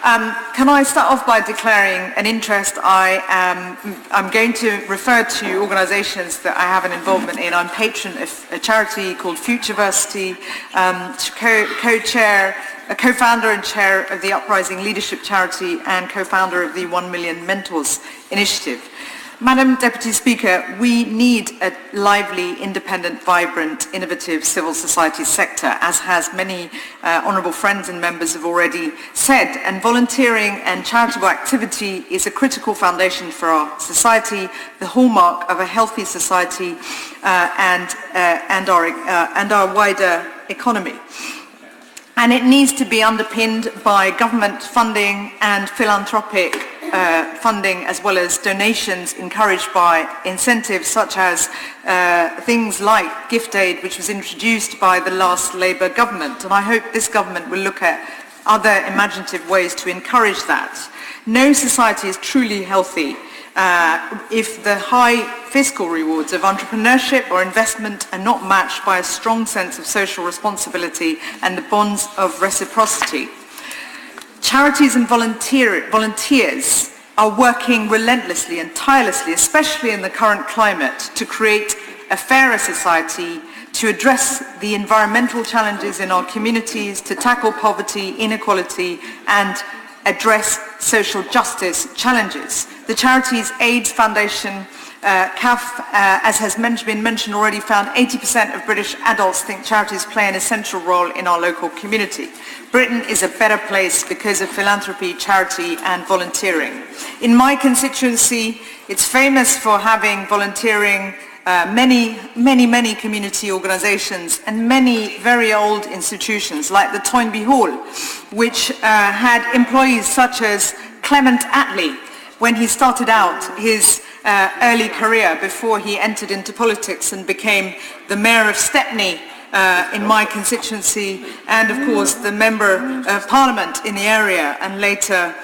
Can I start off by declaring an interest? I'm going to refer to organisations that I have an involvement in. I'm patron of a charity called Futureversity, co-founder and chair of the Uprising Leadership Charity and co-founder of the 1 Million Mentors Initiative. Madam Deputy Speaker, we need a lively, independent, vibrant, innovative civil society sector, as has many honourable friends and members have already said. And volunteering and charitable activity is a critical foundation for our society, the hallmark of a healthy society and our wider economy. And it needs to be underpinned by government funding and philanthropic funding, as well as donations encouraged by incentives such as things like gift aid, which was introduced by the last Labour government. And I hope this government will look at other imaginative ways to encourage that. No society is truly healthy if the high fiscal rewards of entrepreneurship or investment are not matched by a strong sense of social responsibility and the bonds of reciprocity. Charities and volunteers are working relentlessly and tirelessly, especially in the current climate, to create a fairer society, to address the environmental challenges in our communities, to tackle poverty, inequality, and address social justice challenges. The Charities AIDS Foundation, CAF, as has been mentioned already, found 80% of British adults think charities play an essential role in our local community. Britain is a better place because of philanthropy, charity and volunteering. In my constituency, it's famous for having volunteering many community organisations and many very old institutions like the Toynbee Hall, which had employees such as Clement Attlee when he started out his early career before he entered into politics and became the Mayor of Stepney in my constituency, and of course the Member of Parliament in the area, and later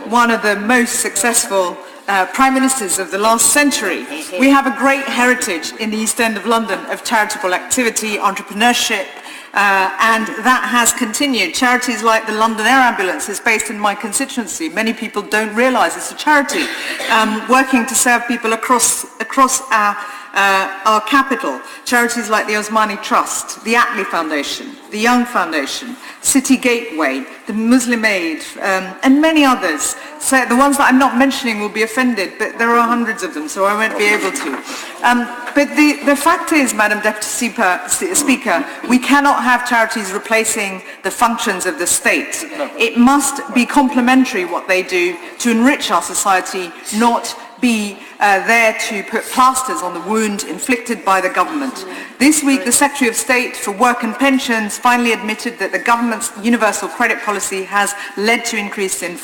one of the most successful Prime Ministers of the last century. We have a great heritage in the East End of London of charitable activity, entrepreneurship, and that has continued. Charities like the London Air Ambulance is based in my constituency. Many people don't realise it's a charity working to serve people across our capital. Charities like the Osmani Trust, the Attlee Foundation, the Young Foundation, City Gateway, the Muslim Aid, and many others. So the ones that I'm not mentioning will be offended, but there are hundreds of them, so I won't be able to. But the fact is, Madam Deputy Speaker, we cannot have charities replacing the functions of the state. It must be complementary what they do to enrich our society, not be there to put plasters on the wound inflicted by the government. This week, the Secretary of State for Work and Pensions finally admitted that the government's universal credit policy has led to increase in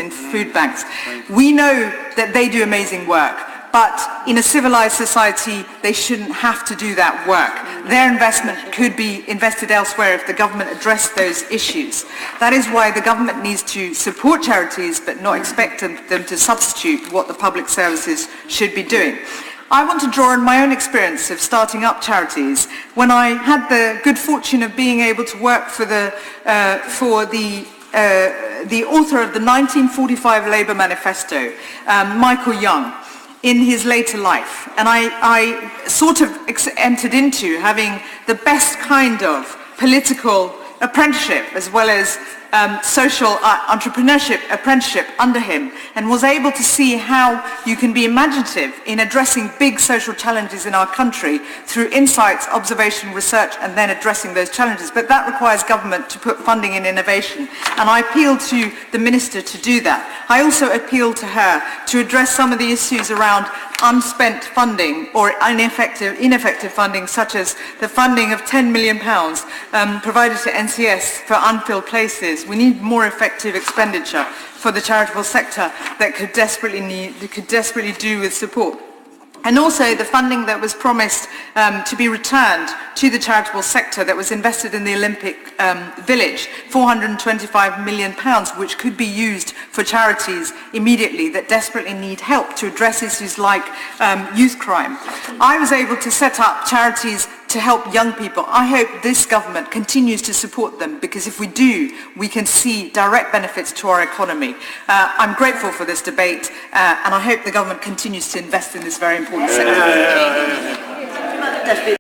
food banks. We know that they do amazing work, but in a civilized society, they shouldn't have to do that work. Their investment could be invested elsewhere if the government addressed those issues. That is why the government needs to support charities, but not expect them to substitute what the public services should be doing. I want to draw on my own experience of starting up charities. When I had the good fortune of being able to work for the author of the 1945 Labour Manifesto, Michael Young, in his later life, and I sort of entered into having the best kind of political apprenticeship as well as social entrepreneurship apprenticeship under him, and was able to see how you can be imaginative in addressing big social challenges in our country through insights, observation, research, and then addressing those challenges. But that requires government to put funding in innovation, and I appeal to the Minister to do that. I also appeal to her to address some of the issues around unspent funding or ineffective funding, such as the funding of £10 million provided to NCS for unfilled places. We need more effective expenditure for the charitable sector that could desperately do with support. And also the funding that was promised to be returned to the charitable sector that was invested in the Olympic Village, £425 million, which could be used for charities immediately that desperately need help to address issues like youth crime. I was able to set up charities to help young people. I hope this government continues to support them, because if we do, we can see direct benefits to our economy. I'm grateful for this debate, and I hope the government continues to invest in this very important sector.